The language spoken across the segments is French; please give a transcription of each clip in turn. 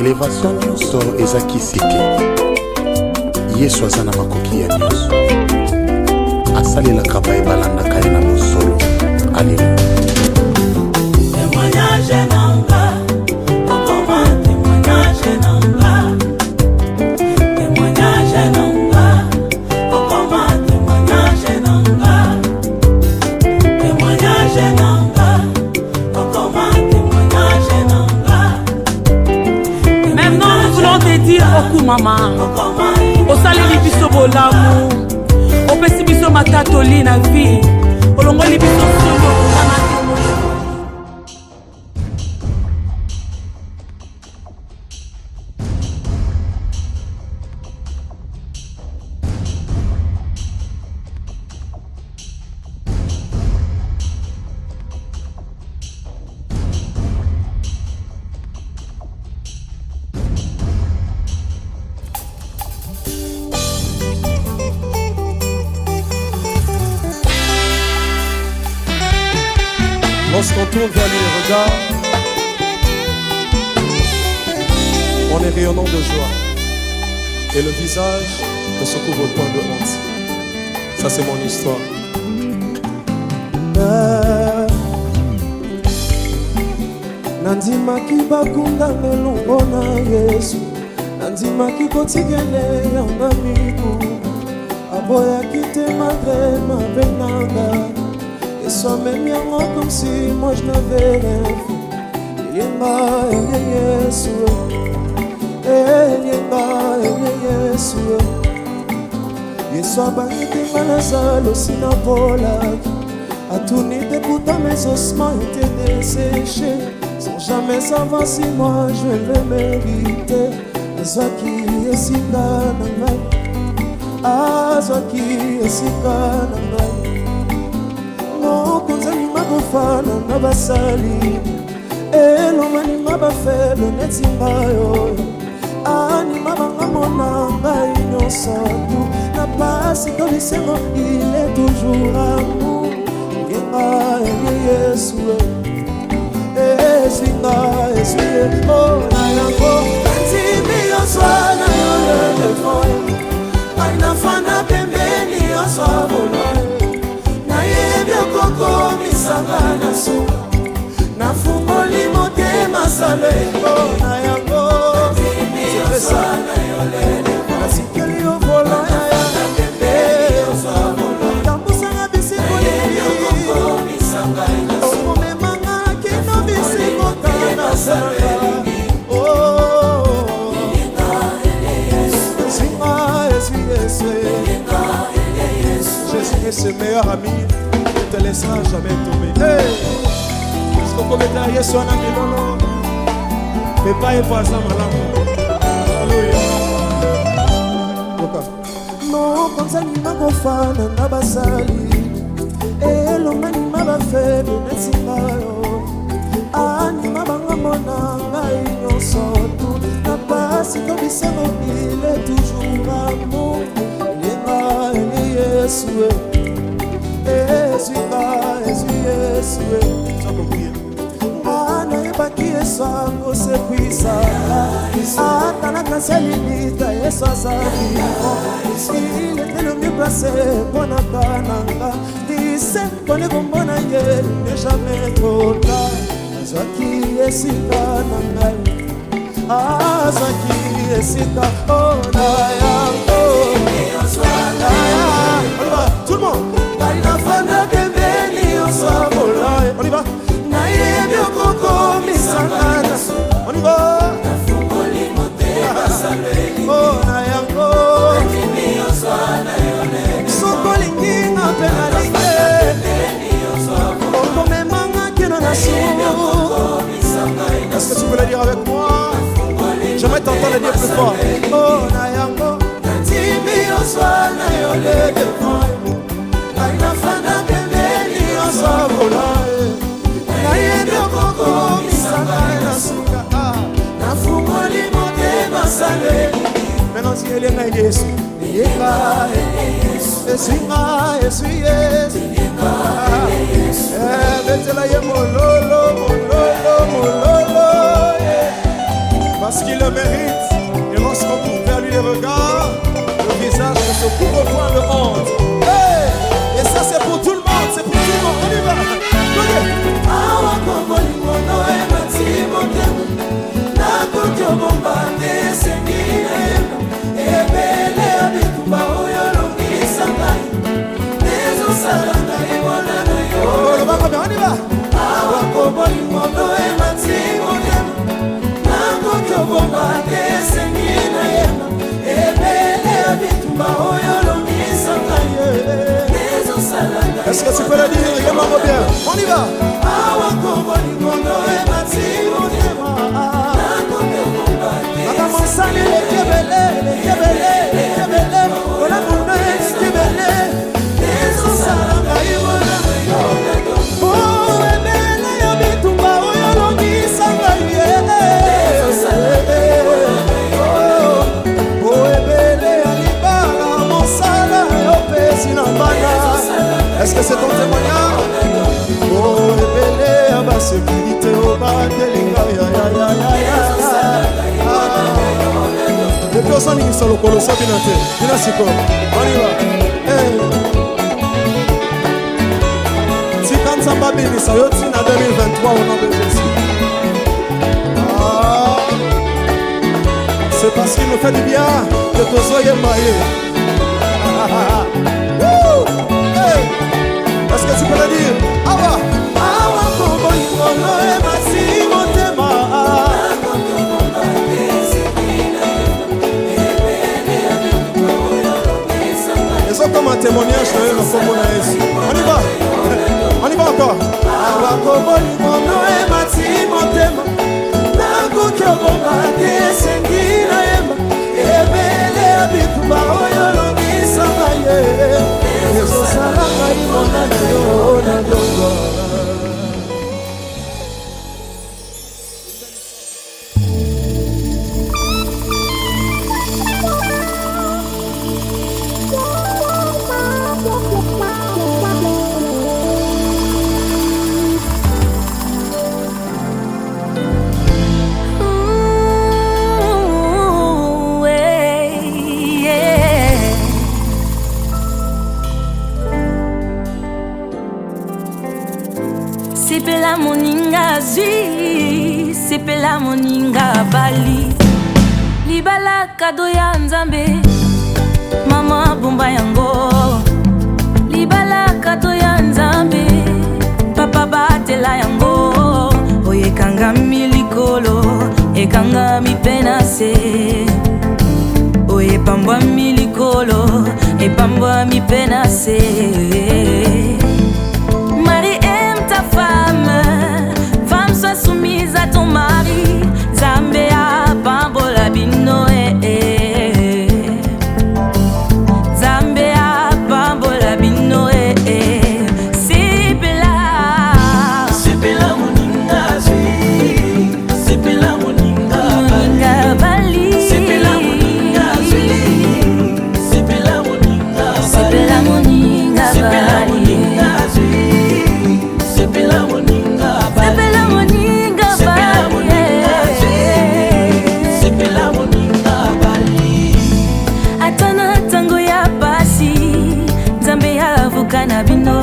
Elevation nyonso ezakisi te. Yesu aza na makoki ya nyonso. Asalelaka baebalandaka ye na mosolo. Alleluya. Témoignage nanga, okoma témoignage nanga. Témoignage nanga, okoma témoignage nanga. Témoignage nanga, okoma témoignage nanga. Maintenant nous voulons te dire beaucoup maman. Osali biso bolamu. Opesi biso matatoli na vie. Olongoli biso solo na matémoignage. Lorsqu'on tourne vers lui les regards, on est rayonnant de joie. Et le visage ne se couvre point de honte. Ça c'est mon histoire. Nandimaki bakunda melongo na Yesu, nandimaki kotikele yanga miku, aboyaki te malgré ma benanga. Et soit même yango comme si moi je n'avais rien fait. Elenga Yesu, elenga Yesu. Yesu abangi malazalo sinavolaki, atunite pourtant mes ossements étaient desséchés. Sans jamais savoir si moi je le méritais. Azwaki esika na ngai, azwaki esika na ngai. Mokonzani makofana na basali, elongani mabafelo neti ngayo. Anima banga mona ngai nyonso tu, na pasi to lisengo il est toujours amour. Yenga Yesu, esinga esuye ona yango. Nzimbi yoswana yole lefoye, aina fana pembeni yosabolo. Koko misanga na suka, na fungoli motema saleko na yango. Sipesana yolele nasikeli yovola ya tambusanga bisiko koko misanga na suka, okomemanga kino bisiko kana saleko. Jésus est meilleur ami, ne te laissera jamais tomber. Est-ce qu'on peut mettre Yesu na milolo? Pepa e pasa malamu. Alléluia. Non, comme ça ni makofana na basali, elongani mabafebe nesingayo. Ani mabanga mona ngai nyonso tu, na pasi to bisengo il est toujours amour. Yesu, Yesu, Mana ebaki Yesu akosekwisa, ata na kasalilita Yesu azali. Il était le mieux placé pour nakananga, dise kone kombona ye ne jamais trop tard. Azwaki esika na ngai, azwaki esika ona yango. Tout le monde. On y va. On y va. Oh, nayango. Sokolingi na penalité. Okomemanga kino na sou. Est-ce que tu peux le dire avec moi? J'aimerais t'entendre le dire plus fort. Oh, nayango. Oswana yole de moi, aina fana pembeni osabola. Na yendo koko misanga na suka, na fungoli motema sale. Maintenant si elle est Yesu, yeka esinga Yesu Yesu. Betela ye mololo mololo mololo. parce qu'il le mérite. Et lorsqu'on tourne vers lui les regards, le visage ne se couvre point de honte. Hey! Et ça c'est pour tout le monde, c'est pour tout le monde. On y va. Est-ce que tu peux le dire? Regarde-moi bien. On y va. Est-ce que c'est ton témoignage? Oh, ébélé, à ma sécurité, au bas de l'ingla, depuis on s'en est sur le colossal, on y va. Si quand ça va bien, ça y est, en 2023, au nom de Jésus. C'est parce qu'il nous fait du bien que tous soyez mariés. Est-ce que tu peux le dire? Awa kobo ikono emasi motema. Ils ont comme un témoignage de le combo na Yesu. On y va. On y va encore. Awa kobo ikono emasi motema. Nango kyobonga kesengi na yema. Ebele abituba oyo longisa maye. Sepela moninga zwi, sepela moninga bali. Libala kado ya Nzambe, mama bomba yango. Libala kado ya Nzambe, papa batela yango. Oye kanga milikolo, ekanga mipenase. Oye pambwa milikolo, epambwa mipenase. Femme, sois soumise à ton mari. Zambea, pambola bino Zambea, pambola bino Sepela moninga zwi, sepela moninga bali. Sepela moninga zwi, sepela moninga bali. Sepela moninga bali. Sepela moninga bali. Atana tango ya basi, Nzambe ya vukana bino.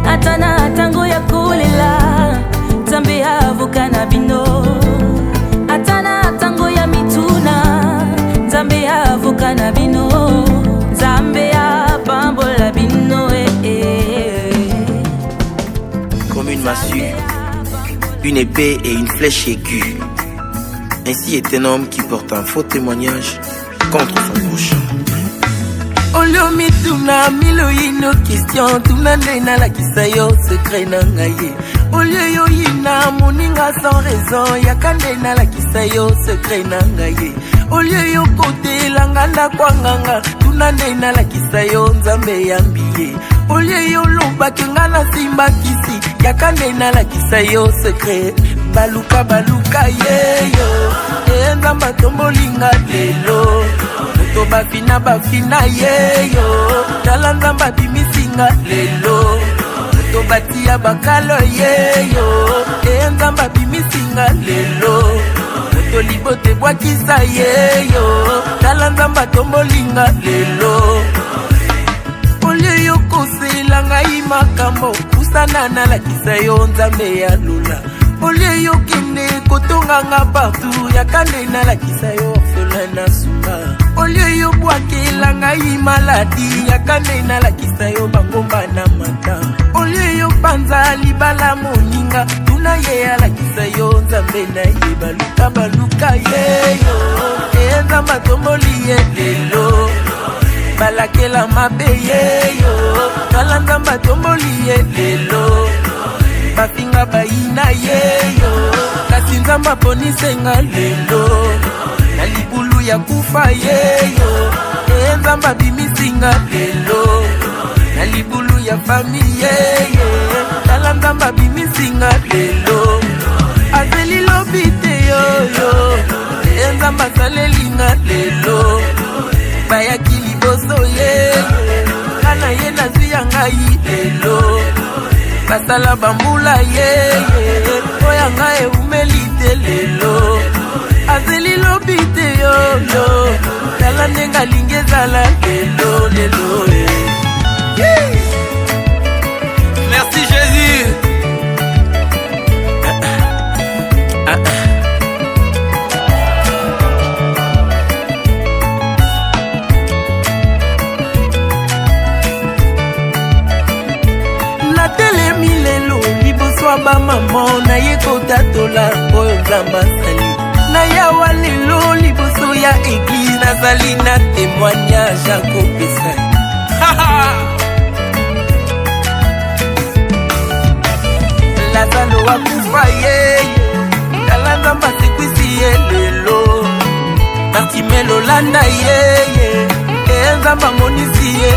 Atana tango ya kolela, Nzambe ya vukana bino. Atana tango ya mituna, Nzambe ya vukana bino. Nzambe ya pambola bino Comme une massue, une épée et une flèche aiguë. Ainsi est un homme qui porte un faux témoignage contre son prochain. Olomi tuna milo ino question tuna ndena la kisayo secret na ngaye. Olio yo ina moninga sans raison yakandena la kisayo secret na ngaye. Olio yo kote langanda kwanganga tuna ndena la kisayo Nzambe yambiye. Olio yo loba kengana simba kisi yakandena la kisayo secret. Baluka baluka yeyo Nzamba tombolinga lelo. Moto bafina yeyo Tala Nzamba bimisinga lelo. Moto batia bakalo yeyo Nzamba bimisinga lelo. tolibote bwakisa yeyo tala nzamba tombolinga lelo olio yo kosela ngai makambo kusana nalakisa yo nzambe ya lula olio yo kende kotonganga partout yakande nalakisa yo orphelin na suka olio yo bwakela ngai maladi yakande nalakisa yo bangomba na mata olio yo panza libala moninga tuna ye alakisa yo nzambe na ye baluka yeyo nzamba tomboli ye lelo balakela mabe yeyo tala nzamba tomboli ye lelo bafinga bayina yeyo kasi nzamba ponisenga lelo na libulu ya kufa yeyo nzamba bimisinga lelo na libulu ya fami yeyo tala nzamba bimisinga lelo azeli lobite yoyo nzamba salelinga lelo bayaki liboso yeyo kana ye nazwi ya ngai lelo basala bambula yeye oya ngai eumeli te lelo azeli lobi te yoyo tala ndenge alingi ezala lelo merci Jésus. Ba maman na ye kotatola oyo nzamba sali na yawa lelo liboso ya eglise nazali na témoignage akopesa lazalo wakufa ye tala nzamba sekwisi ye lelo martimelo landa ye nzamba monisi ye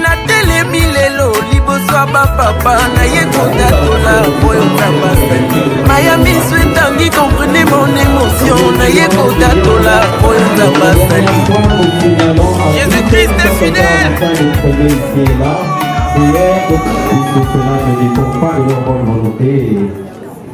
natelemi lelo liboso ya bapapa na ye kotatola oyo nzamba sali mayami so etangi comprenez mon émotion na ye kotatola oyo nzamba sali Jésus-Christ est fidèle. Cela ne dépend pas de leur bonne volonté.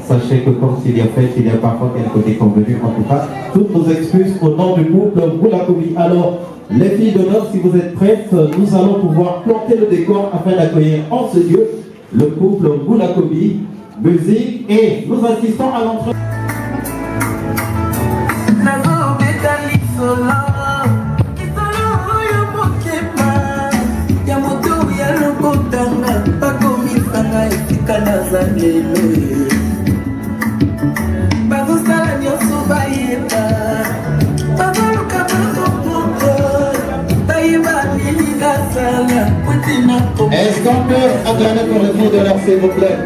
Sachez que comme s'il y a fait, il y a parfois quelque déconvenu. En tout cas, toutes nos excuses au nom du couple Goulakobi. Alors, les filles d'honneur, si vous êtes prêtes, nous allons pouvoir planter le décor afin d'accueillir en ce lieu le couple Goulakobi, musique, et nous assistons à l'entrée. Est-ce qu'on peut acclamer pour les filles d'honneur, s'il vous plaît?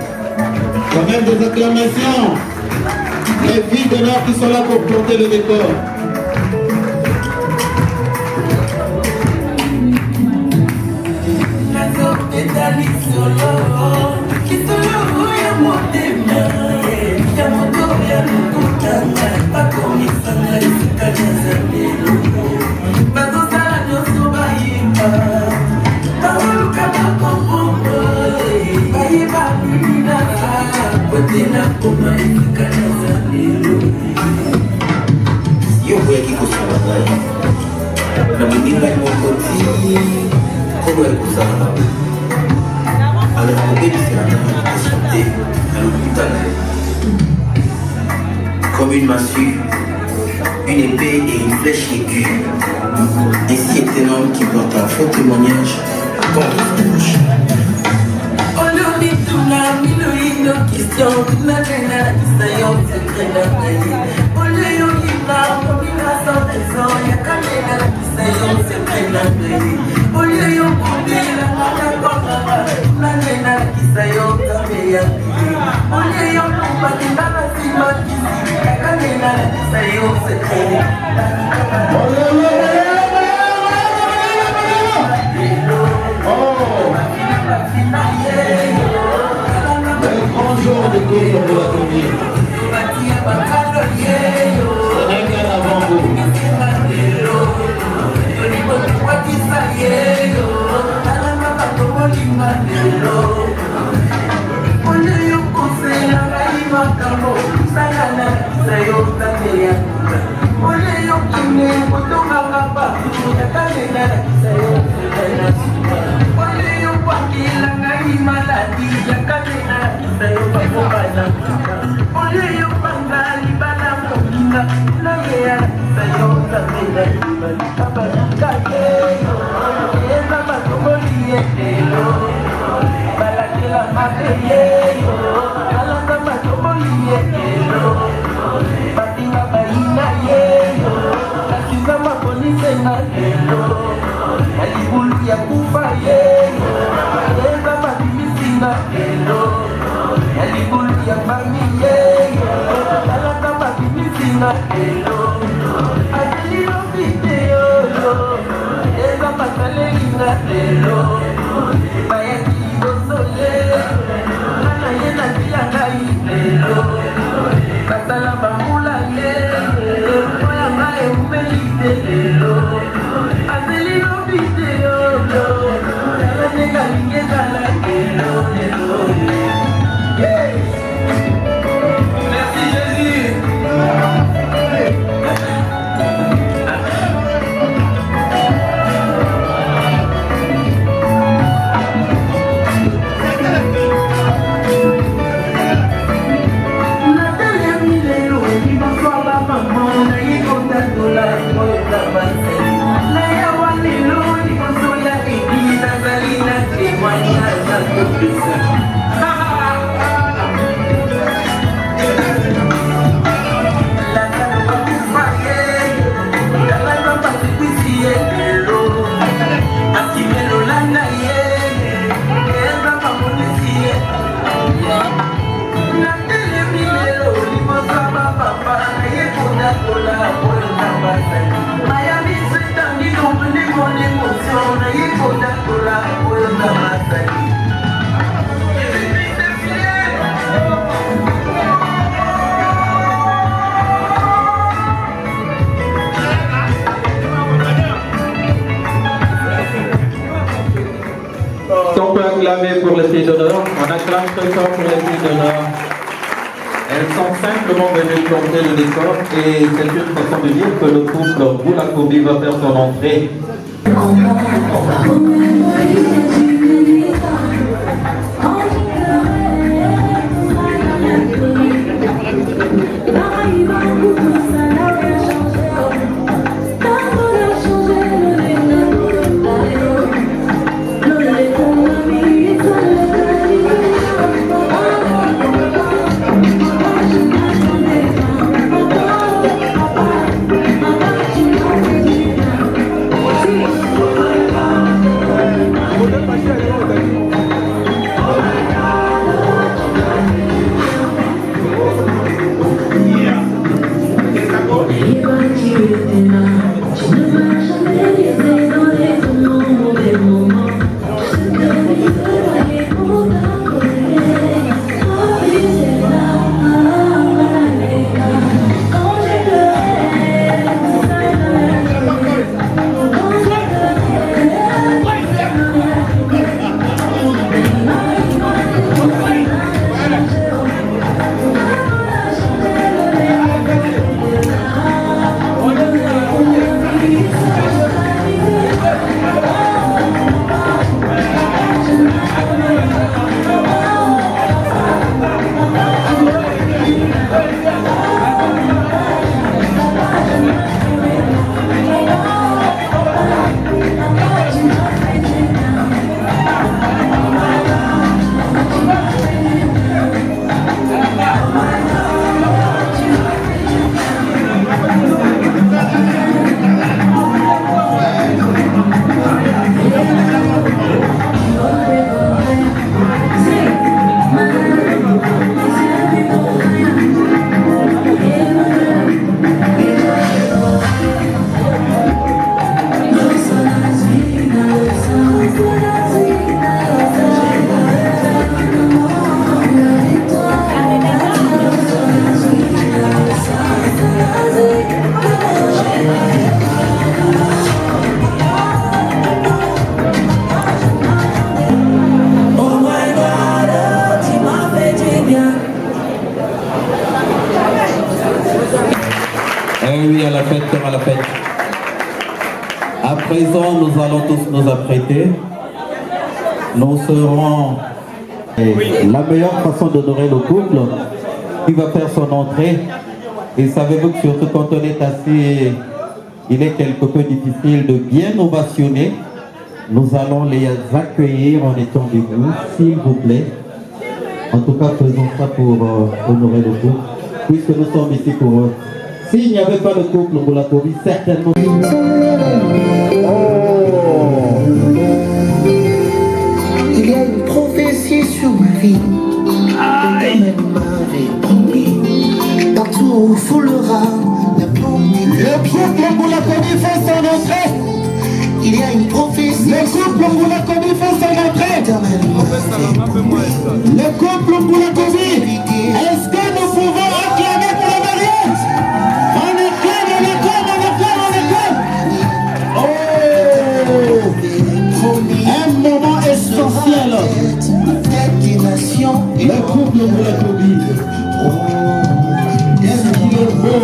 Quand même des acclamations. Les filles d'honneur qui sont là pour planter le décor. Yo boyaki kosala ngai na moninga ngai moko ti kobo ya kozala alors nakobebisela ngai asante na lokuta na ye comme une massue, une épée et une flèche aiguë. Ainsi est un homme qui porte un faux témoignage contre son proche. yakanena lakisa yo sekena suka oyo wakila ngai maladi yakanena lakisa yo bakoba na suka oyo panga libala mokinga naye alakisa yo nzambe na libali babaluka yeyo eza batongoli yetelo balakela mabe yeyo alanga batongoli yetelo batinga bayina yeyo kasiza makonisenga lelo na libulu ya kufa yeyo eza babimisinga lelo na libulu ya bami yeyo alanga babimisinga lelo azelilo biteyoyo eza basalelinga lelo bayaki liboso lelo ngana ye natia ngai lelo basala bambula lelo oya ngai eumelite lelo azelilo biteyoyo alanenga lingezala lelo lelo. Merci Jésus. On peut acclamer pour les filles d'honneur. On acclame très fort pour les filles d'honneur. Elles sont simplement venues planter le décor et c'est une façon de dire que le couple Boulakobi va faire son entrée. À présent, nous allons tous nous apprêter. Nous serons la meilleure façon d'honorer le couple qui va faire son entrée. Et savez-vous que surtout quand on est assis, il est quelque peu difficile de bien ovationner. Nous allons les accueillir en étant debout, s'il vous plaît. En tout cas, faisons ça pour honorer le couple, puisque nous sommes ici pour eux. S'il n'y avait pas de couple, vous la trouvez certainement. Il y a une prophétie sur ma vie. Elle m'avait promis. Partout où foulera la plume. Le couple, vous la connaissez, fait son entrée. Il y a une prophétie. Le couple, vous la connaissez, fait son entrée. Le couple, vous la connaissez. Est-ce que nous pouvons acclamer pour le mariage? On acclame, on acclame, on acclame, on acclame. Oh! Un moment essentiel. Le couple, vous la connaissez. Est-ce qu'il est beau?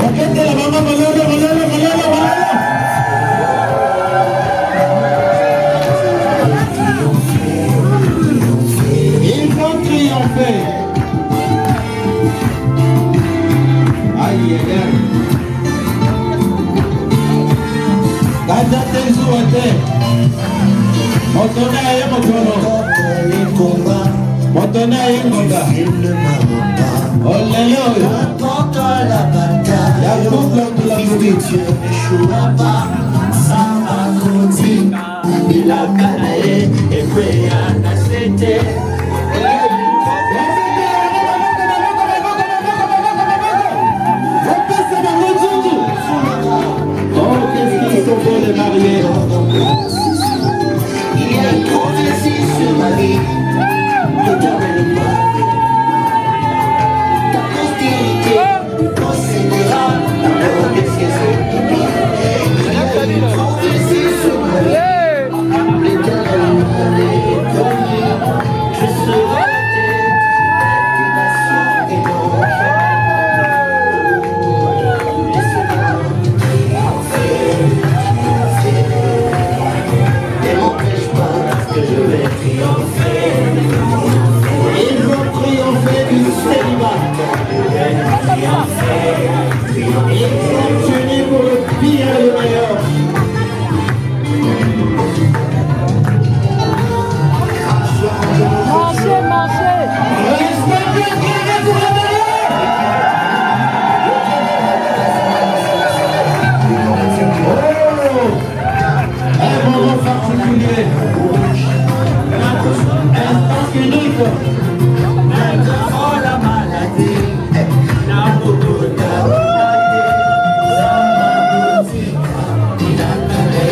Regardez la maman, regardez. Ils vont triompher. Aïe, aïe, aïe. Gada tes ouate. Motona aye motono. Motona aye motono. Olele oyo. La bataille, fils de Dieu n'échouera pas. Samakoti, il a gagné et puis a accepté. Oh, qu'est-ce qu'ils sont beaux les mariés. Il y a une prophétie sur ma vie. Éternellement. Ta postérité possédera la mort de ses ennemis. Il y a une prophétie sur ma vie. L'éternellement est promis. Je serai la tête des nations et non la laissez-moi triompher. Ne m'empêche pas parce que je vais triompher. Ils vont triompher du célibat. Ils sont unis pour le pire et le meilleur. Manger. Restez bien carrés pour le meilleur. Oh, un moment particulier. Instant unique. Oh la maladie, la boue il a parlé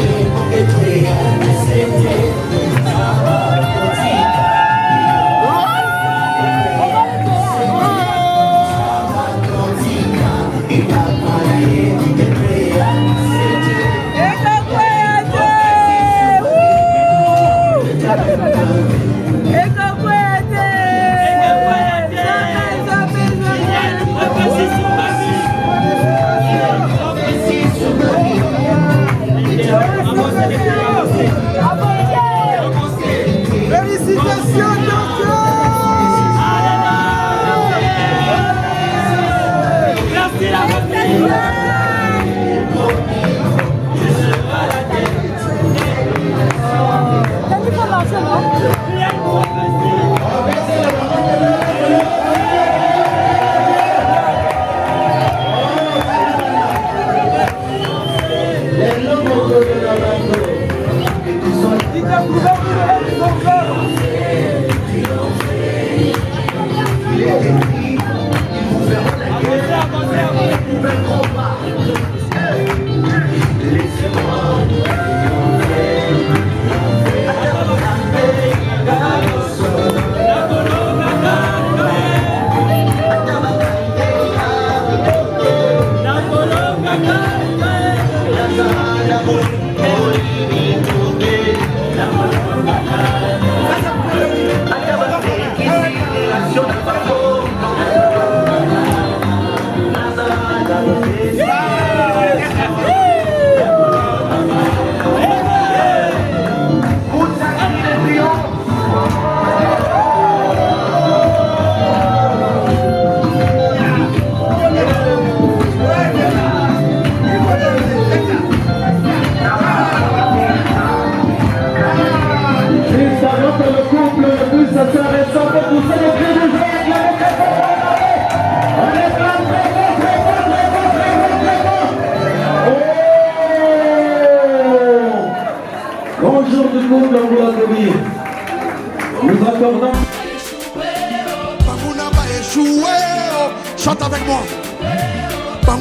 et puis c'était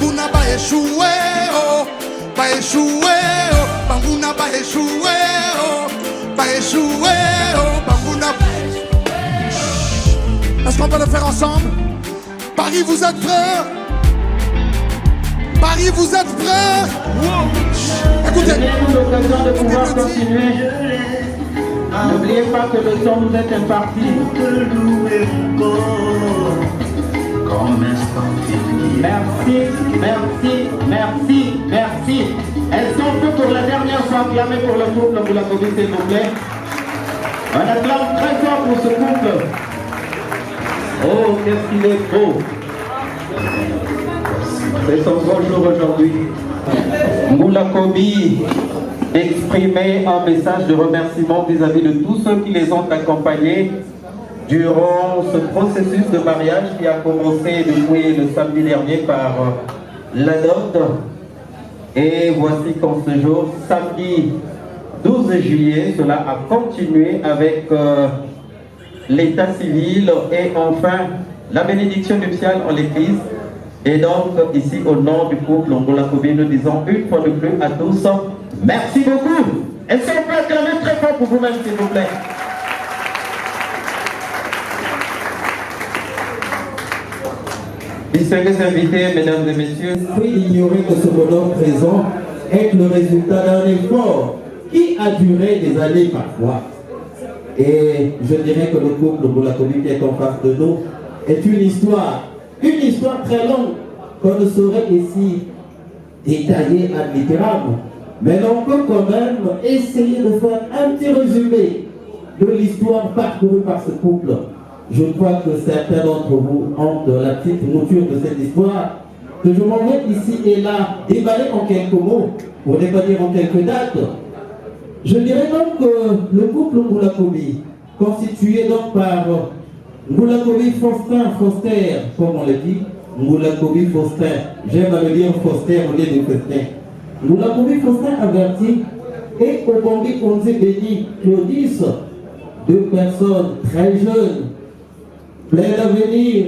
Banguna ba échoué, oh, ba échoué, oh, Banguna ba échoué, oh, ba échoué, oh, Banguna. Est-ce qu'on peut le faire ensemble? Paris, vous êtes prêts? Paris, vous êtes prêts? Écoutez. Donnez-nous l'occasion de pouvoir continuer. N'oubliez pas que le temps nous est imparti. Merci, merci, merci, merci. Elles sont toutes pour la dernière fois acclamées pour le couple. Vous l'applaudissez, s'il vous plaît. On acclame très fort pour ce couple. Oh, qu'est-ce qu'il est beau. C'est son grand jour aujourd'hui. Ngula Kobi exprimait un message de remerciement vis-à-vis de tous ceux qui les ont accompagnés durant ce processus de mariage qui a commencé depuis le samedi dernier par la dot. Et voici qu'en ce jour, samedi 12 juillet, cela a continué avec l'état civil et enfin la bénédiction nuptiale en l'église. Et donc, ici, au nom du couple Ngula Kobi, nous disons une fois de plus à tous, merci beaucoup. Est-ce qu'on peut acclamer très fort pour vous-même, s'il vous plaît? Distingués invités, mesdames et messieurs, ignorer que ce bonheur présent est le résultat d'un effort qui a duré des années parfois. Et je dirais que le couple Ngula Kobi qui est en face de nous est une histoire très longue qu'on ne saurait ici détailler ad littéram, mais on peut quand même essayer de faire un petit résumé de l'histoire parcourue par ce couple. Je crois que certains d'entre vous ont la petite mouture de cette histoire que je m'en vais ici et là déballer en quelques mots, pour ne pas dire en quelques dates. Je dirais donc que le couple Ngula Kobi, constitué donc par Ngula Kobi Faustin, Foster, comme on le dit, Ngula Kobi Faustin, j'aime à le dire Foster au lieu de Faustin. Ngula Kobi Faustin averti et Okombi Onze Béni Claudis, deux personnes très jeunes, pleines d'avenir,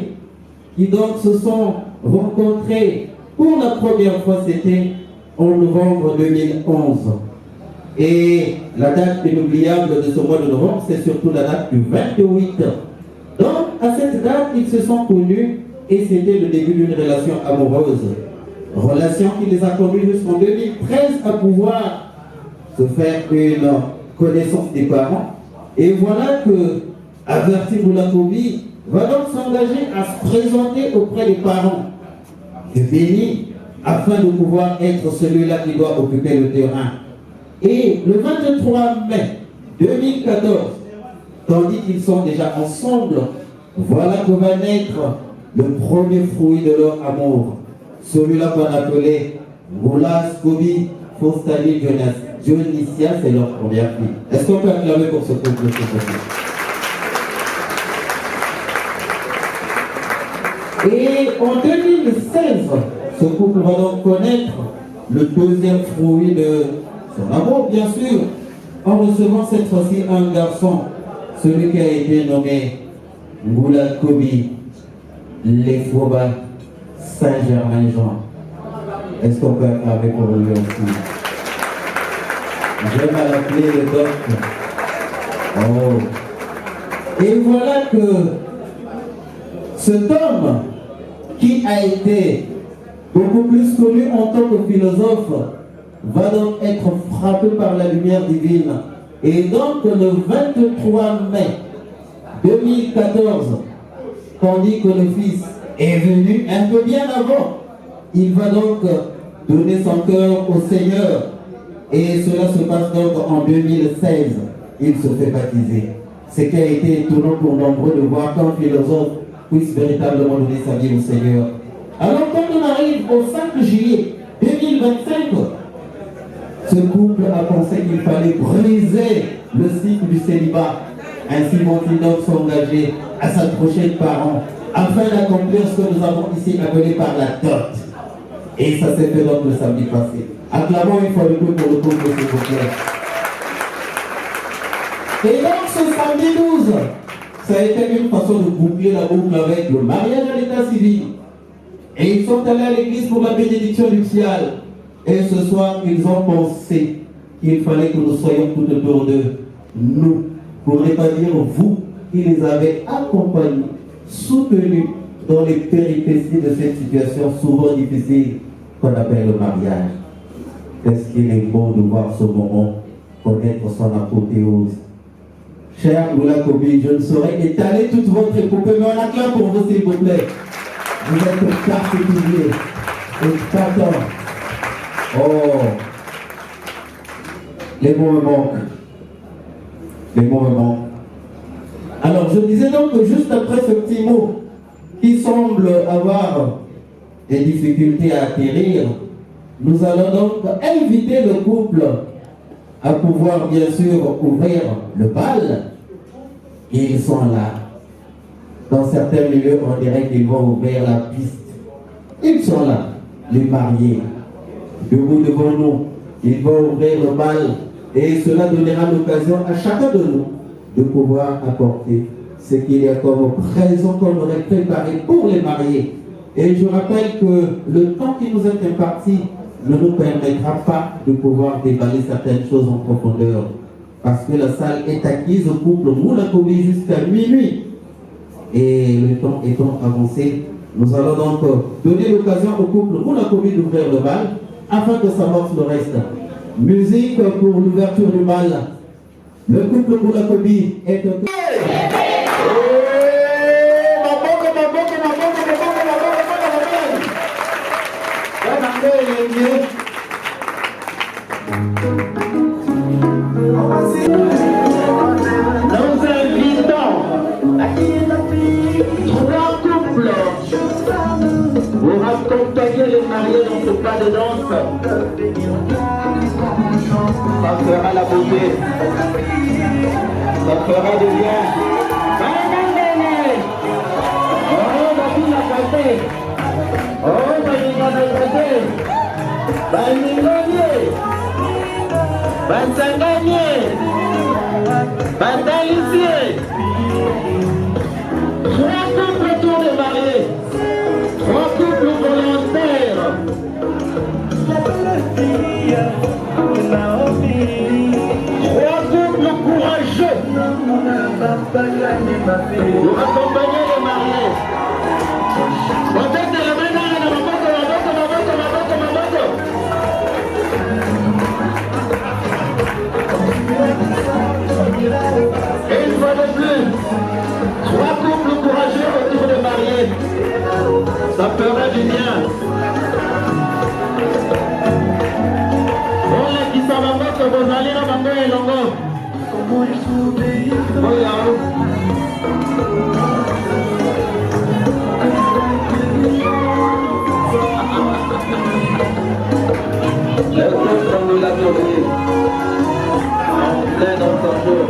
qui donc se sont rencontrées pour la première fois, c'était en novembre 2011. Et la date inoubliable de ce mois de novembre, c'est surtout la date du 28. Donc, à cette date, ils se sont connus et c'était le début d'une relation amoureuse. Relation qui les a conduits jusqu'en 2013 à pouvoir se faire une connaissance des parents. Et voilà que Averti Ngula Kobi va donc s'engager à se présenter auprès des parents de Béni afin de pouvoir être celui-là qui doit occuper le terrain. Et le 23 mai 2014, tandis qu'ils sont déjà ensemble, voilà que va naître le premier fruit de leur amour. Celui-là qu'on appelait Ngula Kobi Faustali Dionysia, c'est leur première fille. Est-ce qu'on peut acclamer pour ce couple? Et en 2016, ce couple va donc connaître le deuxième fruit de son amour, bien sûr, en recevant cette fois-ci un garçon, celui qui a été nommé Ngula Kobi Lefoba Saint-Germain-Jean. Est-ce qu'on peut acclamer pour lui aussi? J'aime à l'appeler le doc. Oh. Et voilà que cet homme qui a été beaucoup plus connu en tant que philosophe va donc être frappé par la lumière divine. Et donc le 23 mai 2014, tandis que le fils est venu un peu bien avant, il va donc donner son cœur au Seigneur. Et cela se passe donc en 2016. Il se fait baptiser. Ce qui a été étonnant pour nombreux de voir qu'un philosophe puisse véritablement donner sa vie au Seigneur. Alors quand on arrive au 5 juillet 2025, ce couple a pensé qu'il fallait briser le cycle du célibat. Ainsi vont-ils donc s'engager à s'approcher de parents afin d'accomplir ce que nous avons ici appelé par la dot. Et ça s'est fait donc le samedi passé. Acclamons une fois de plus pour le couple, s'il vous plaît. Et donc ce samedi 12, ça a été une façon de boucler la boucle avec le mariage à l'état civil. Et ils sont allés à l'église pour la bénédiction nuptiale. Et ce soir, ils ont pensé qu'il fallait que nous soyons tout autour d'eux. Nous, pour ne pas dire vous, qui les avez accompagnés, soutenus dans les péripéties de cette situation souvent difficile qu'on appelle le mariage. Qu'est-ce qu'il est beau de voir ce moment connaître son apothéose. Cher Moula Kobi, je ne saurais étaler toute votre épopée, mais on acclame pour vous, s'il vous plaît. Vous êtes particulier, épatant. Oh, les mots me manquent. Les mots me manquent. Alors, je disais donc que juste après ce petit mot qui semble avoir des difficultés à atterrir, nous allons donc inviter le couple à pouvoir bien sûr ouvrir le bal. Et ils sont là. Dans certains milieux, on dirait qu'ils vont ouvrir la piste. Ils sont là, les mariés. Debout devant nous, ils vont ouvrir le bal. Et cela donnera l'occasion à chacun de nous de pouvoir apporter ce qu'il y a comme présent qu'on aurait préparé pour les mariés. Et je rappelle que le temps qui nous est imparti ne nous permettra pas de pouvoir déballer certaines choses en profondeur. Parce que la salle est acquise au couple Moula Kobi jusqu'à minuit. Et le temps étant avancé, nous allons donc donner l'occasion au couple Moula Kobi d'ouvrir le bal afin que s'amorce le reste. Musique pour l'ouverture du bal. Le couple Moula Kobi est un... Nous invitons trois couples pour accompagner les mariés dans ce pas de danse. Ça fera la beauté, ça fera du bien. Oh, ma fille a passé. Oh, ma fille a passé. Baningonier, Bansanganier, Bandalicier. Trois couples autour des mariés, trois couples volontaires. Trois couples courageux pour accompagner les mariés. Peut-être la main dans la moto. Et une fois de plus, trois couples courageux autour des mariés. Ça fera du bien. On l'a dit ça va mettre vos allées dans ma main et longo. Le couple de la journée. En plein dans son jour.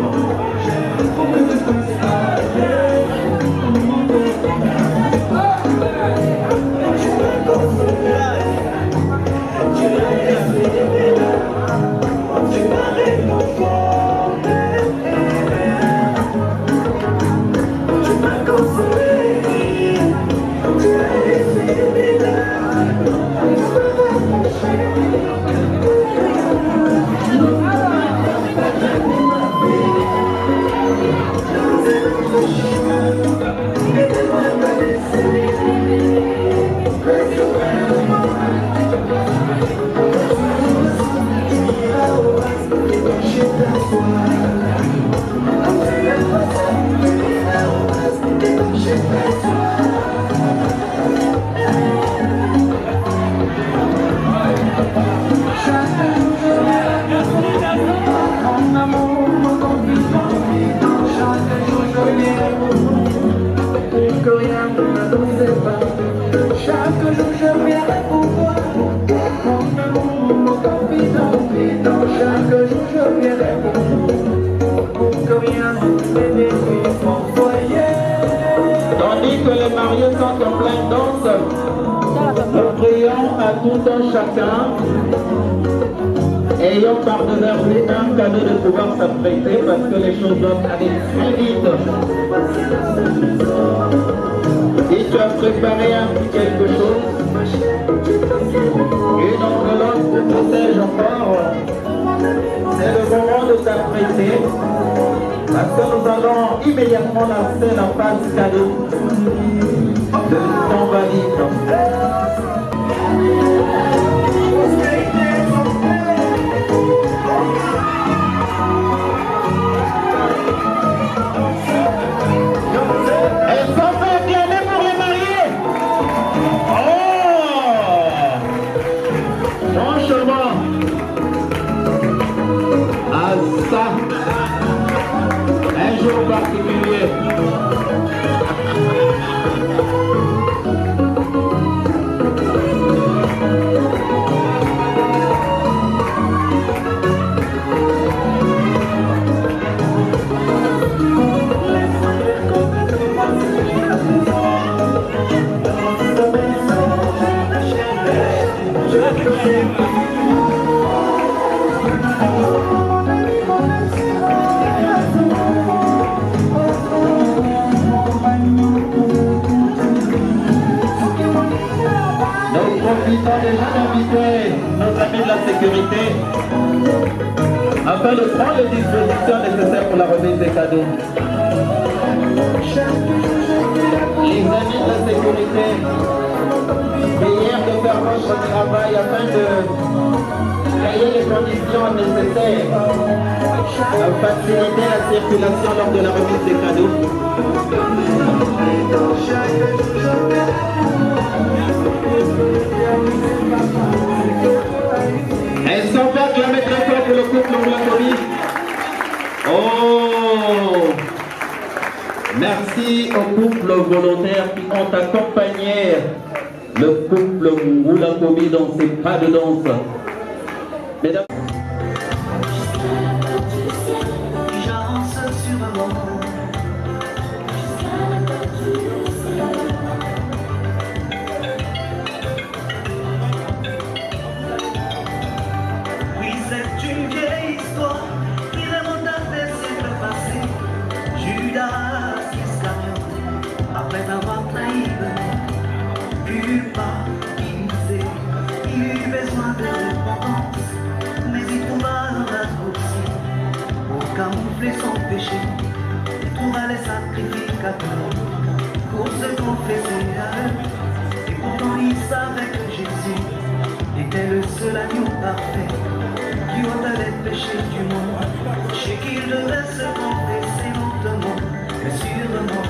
Chaque jour je viendrai pour toi, mon amour, mon confident. Chaque jour je viendrai pour rien, bébé, mon foyer. Tandis que les mariés sont en pleine danse, nous prions à tout un chacun, ayant par devers lui un cadeau de pouvoir s'apprêter parce que les choses doivent aller très vite. Si tu as préparé un petit quelque chose, une enveloppe te protège encore, c'est le moment de t'apprêter, parce que nous allons immédiatement lancer la phase cadeau de ton valide. Un jour particulier. Profitons déjà d'inviter nos amis de la sécurité afin de prendre les dispositions nécessaires pour la remise des cadeaux. Les amis de la sécurité, prière de faire votre travail afin de créer les conditions nécessaires à faciliter la circulation lors de la remise des cadeaux. Elles sont pas acclamées très fort pour le couple Ngoula-Kobi. Oh! Merci au couple volontaire qui ont accompagné le couple Ngoula-Kobi dans ses pas de danse. Mesdames, camoufler son péché, il trouva les sacrificateurs pour se confesser à eux. Et pourtant il savait que Jésus était le seul agneau parfait qui ôtait les péchés du monde, chez qui il devait se confesser lentement, mais sûrement,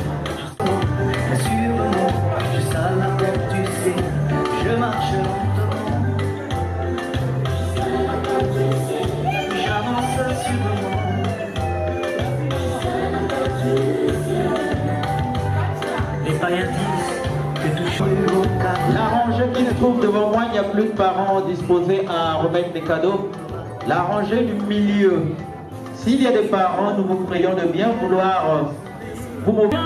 juste à la porte du ciel, je marche lentement, j'avance sûrement. la rangée qui se trouve devant moi, il n'y a plus de parents disposés à remettre des cadeaux. La rangée du milieu. S'il y a des parents, nous vous prions de bien vouloir vous mobiliser.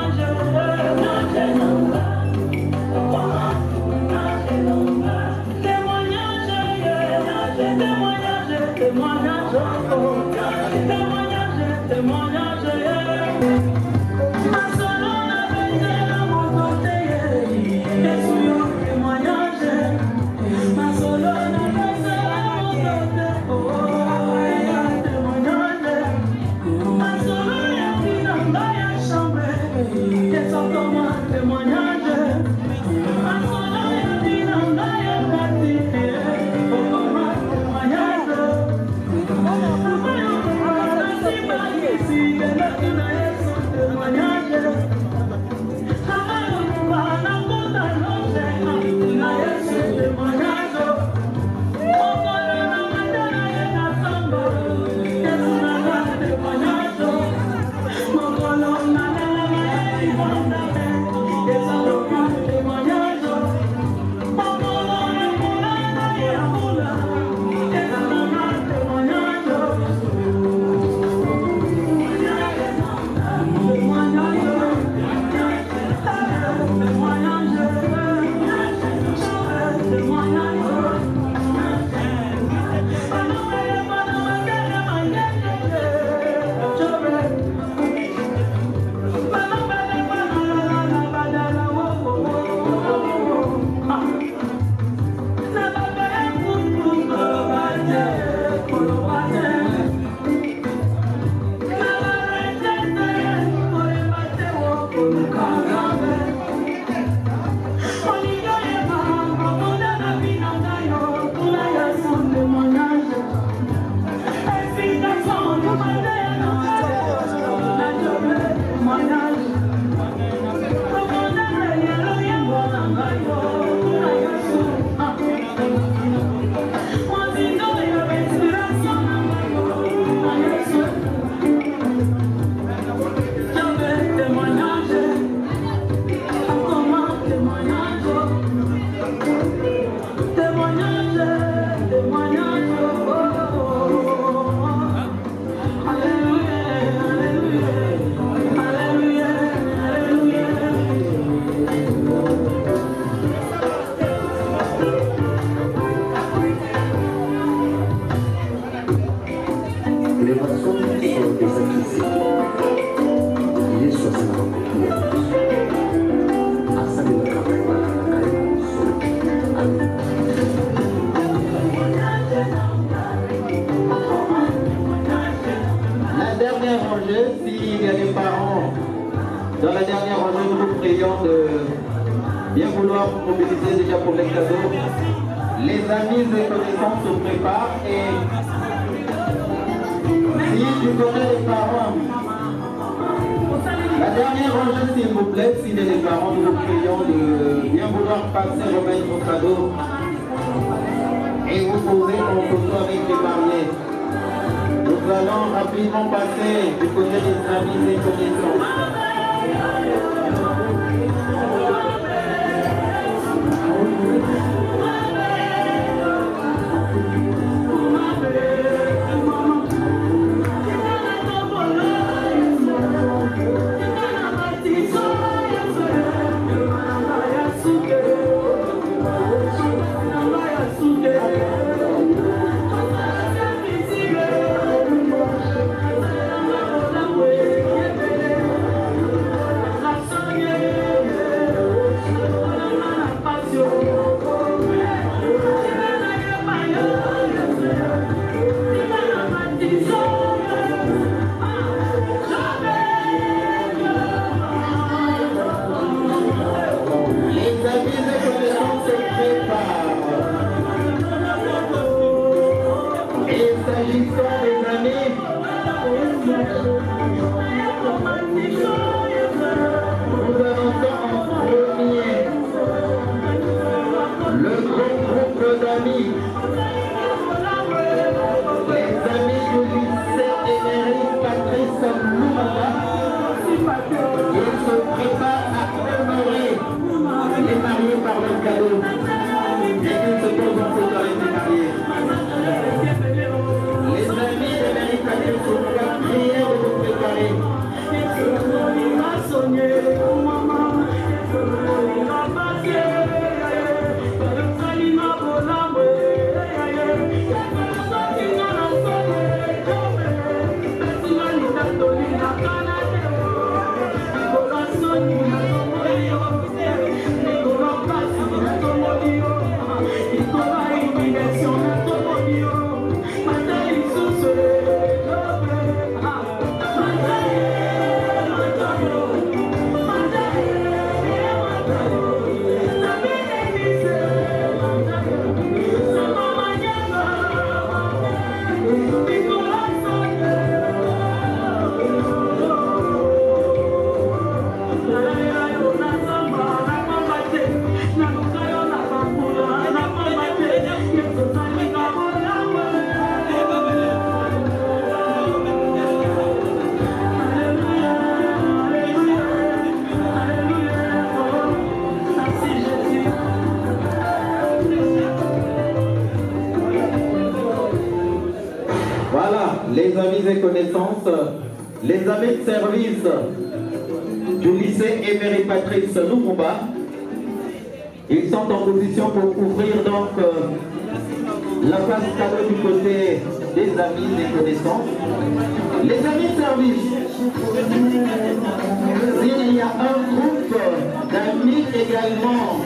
bien vouloir vous mobiliser déjà pour les cadeaux. Les amis et connaissances se préparent et si tu connais les parents, la dernière rangée s'il vous plaît, si les parents nous vous prions de bien vouloir passer, remettre vos cadeaux et vous poser en photo avec les mariés. Nous allons rapidement passer du côté des amis et connaissances. Les amis et connaissances, les amis de service du lycée Emery Patrice Lumumba, ils sont en position pour ouvrir donc la phase cadeau du côté des amis et connaissances. Les amis de service, s'il y a un groupe d'amis également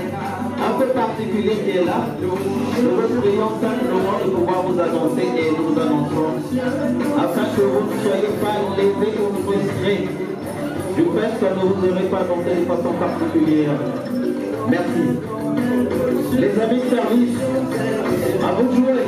un peu particulier qui est là, nous vous prions simplement de pouvoir vous annoncer et nous vous annonçons afin que vous ne soyez pas lésés ou frustrés du fait que nous ne vous aurez pas annoncé de façon particulière. Merci. Les amis de service, à vous de jouer.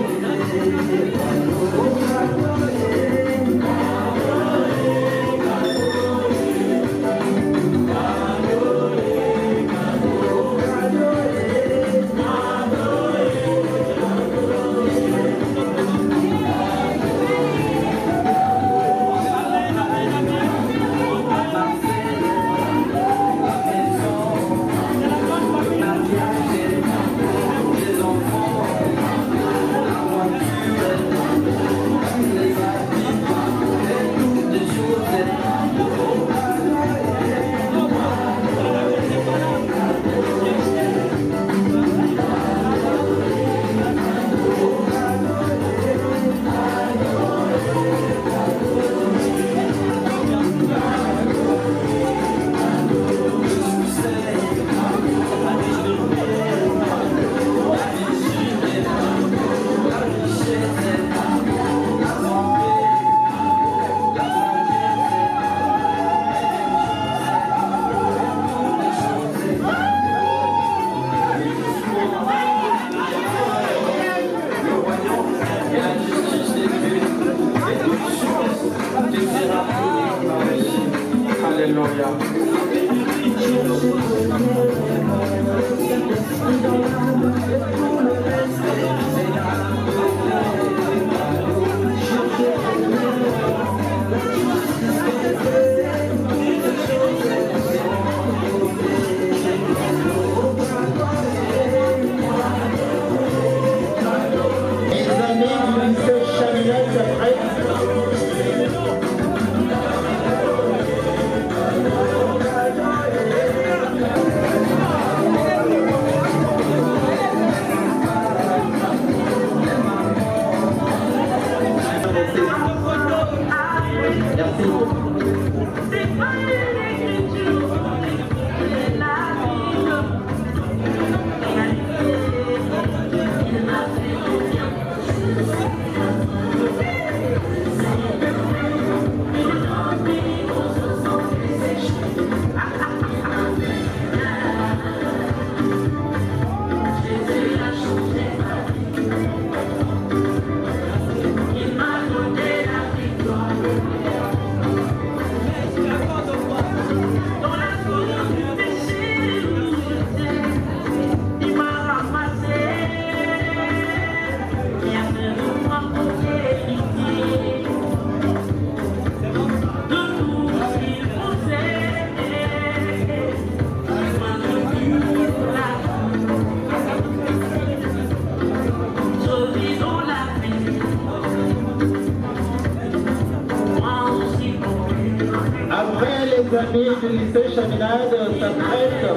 amis du lycée Chaminade s'apprêtent.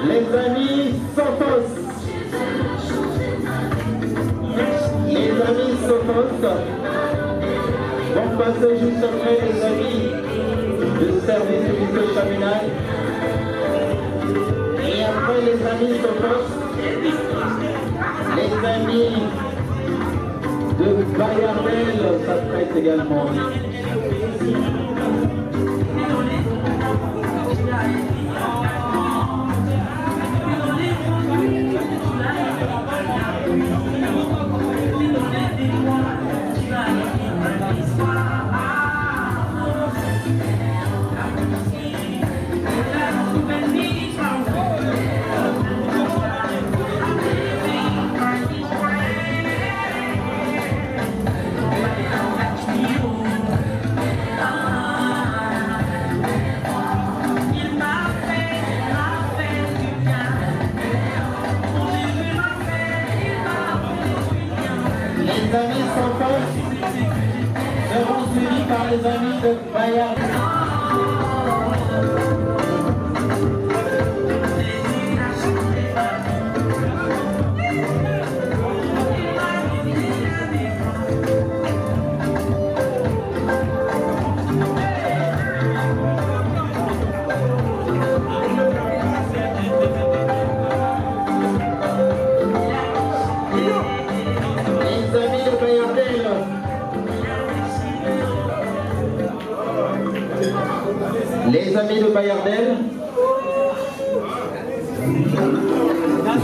Les amis Sophos. Les amis Sophos vont passer juste après les amis du service du lycée Chaminade. Et après les amis Sophos, les amis de Bayardel s'apprêtent également. Les amis Sophos seront suivis par les amis de Bayard. Les amis de Bayardel,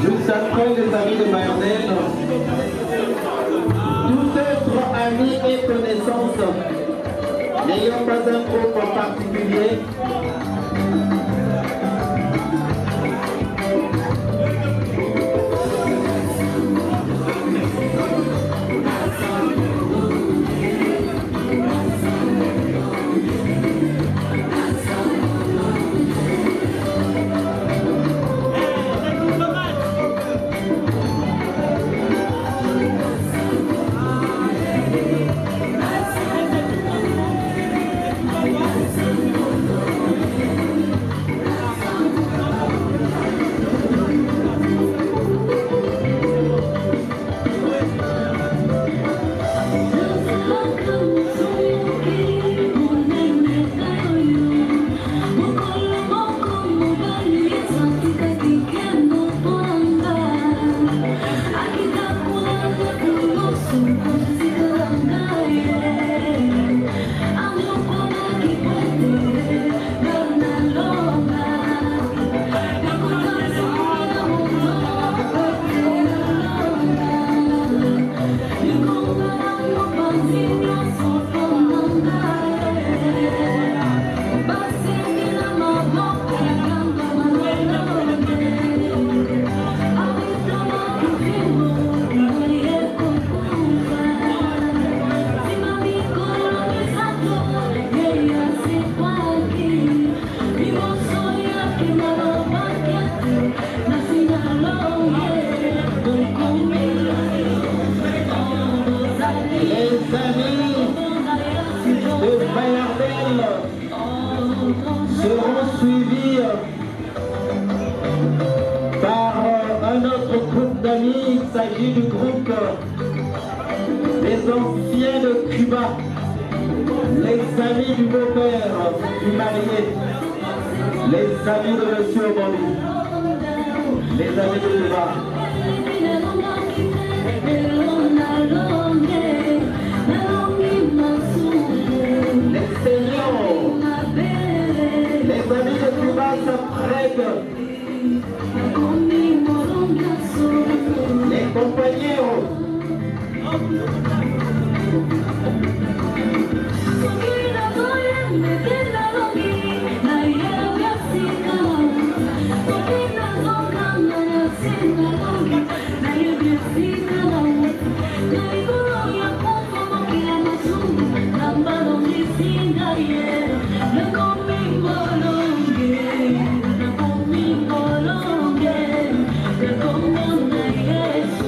juste après les amis de Bayardel, tout autre ami et connaissance, n'ayant pas un groupe en particulier, seront suivis par un autre groupe d'amis. Il s'agit du groupe des anciens de Cuba, les amis du beau-père du marié, les amis de Monsieur Obambi, les amis de Cuba. Les seigneurs, les amis de Cuba s'apprêtent. Les compagnons. Yes,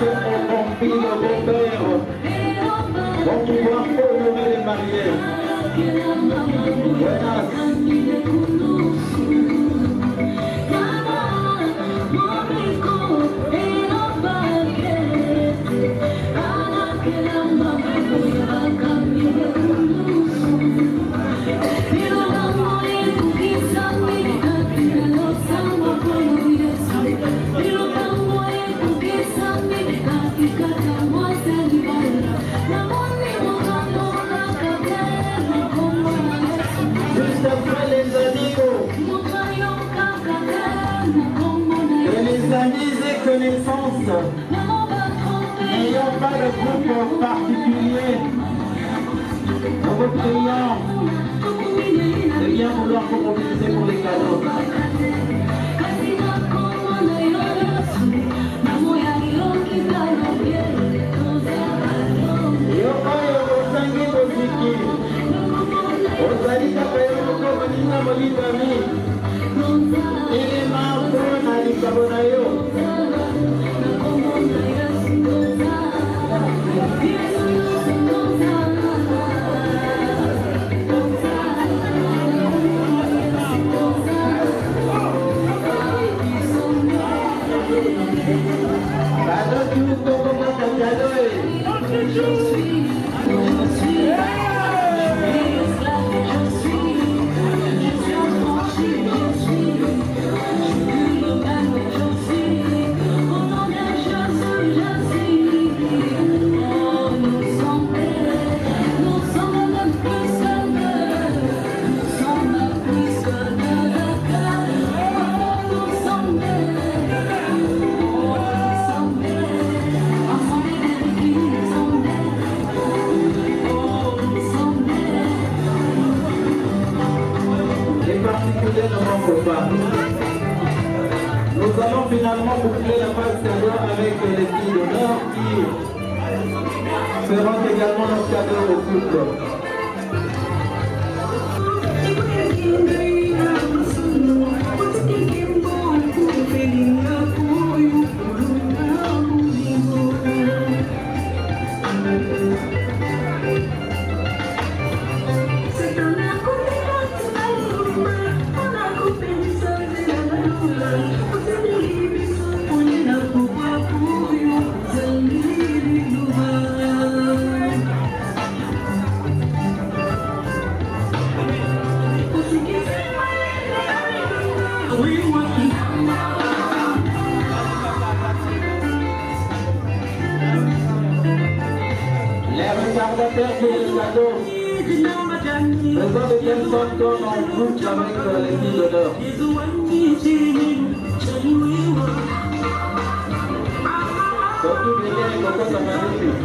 au bon fils, au bon père, vont pouvoir honorer les mariés. Juste après les animaux et les amis et connaissances, n'ayant pas de groupe particulier, en vous priant de bien vouloir vous mobiliser pour les cadeaux. Nous allons finalement boucler la phase cadeau avec les filles d'honneur qui feront également leur cadeau au couple. Les retardataires pour les cadeaux, faisons de telle sorte qu'on en boucle avec les filles d'honneur. Surtout bébé et coco, ça magnifique.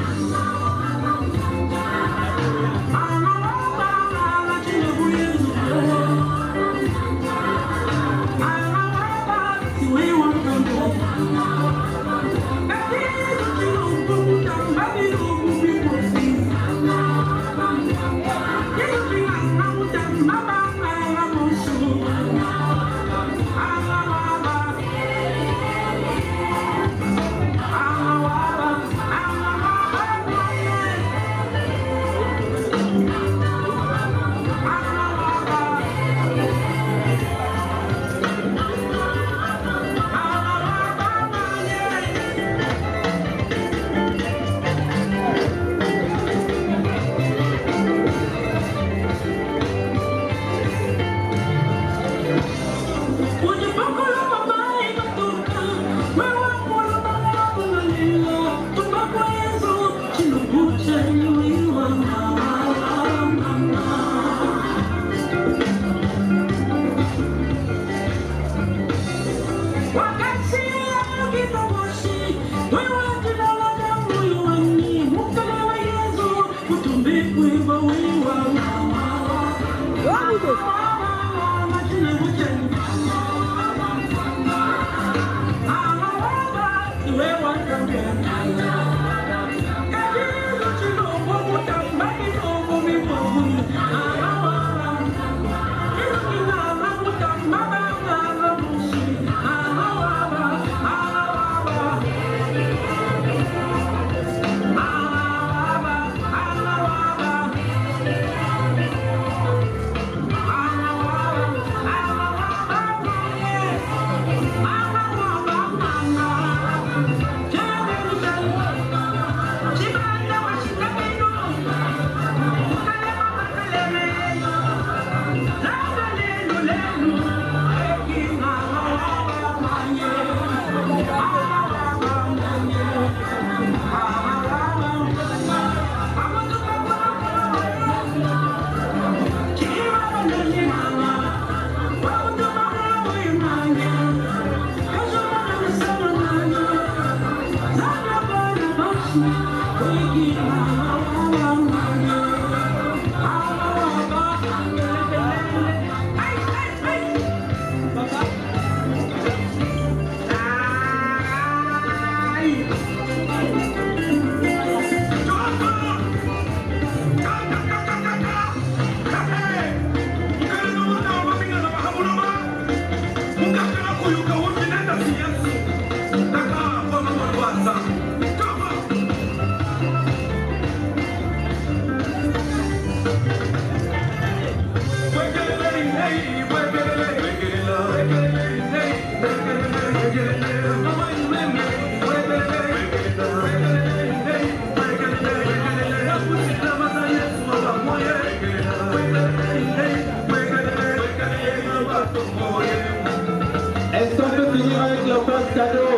Est-ce qu'on peut finir avec le poste cadeau?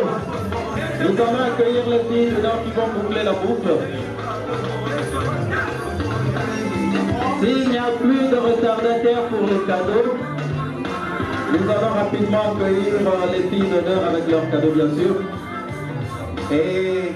Nous allons accueillir les filles qui vont boucler la boucle. S'il n'y a plus de retardataires pour les cadeaux, nous allons rapidement accueillir les filles d'honneur avec leurs cadeaux, bien sûr. Et...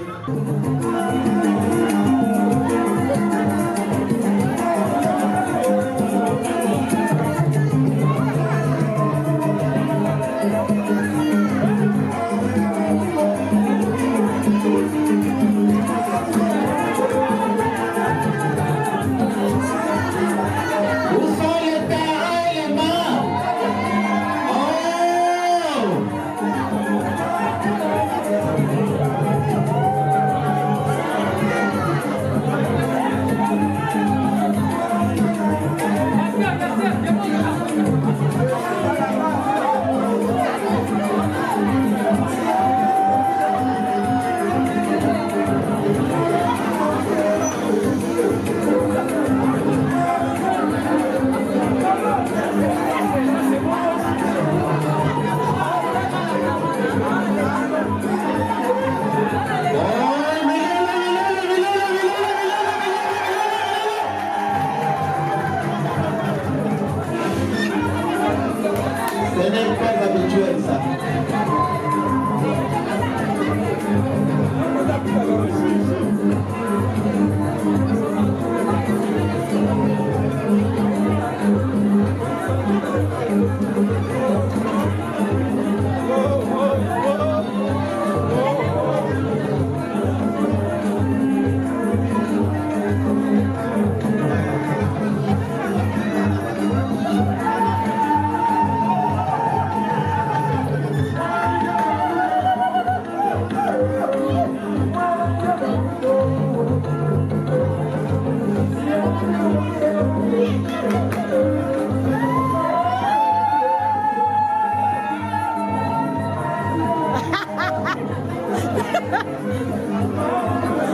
Ce n'est pas habituel ça.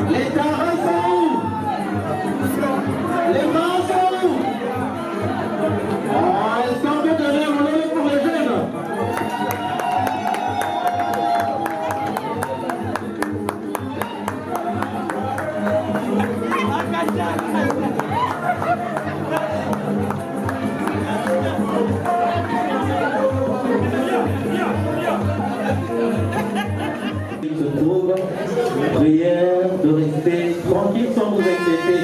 Les carrés sont où? Les mains sont où? Est-ce qu'on peut donner un relais pour les jeunes? Se trouve, prière de rester tranquille sans vous inquiéter.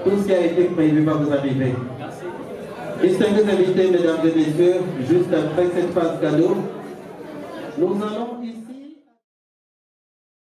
Tout ce qui a été prévu va vous arriver. Distingués invités, mesdames et messieurs, juste après cette phase cadeau, nous allons ici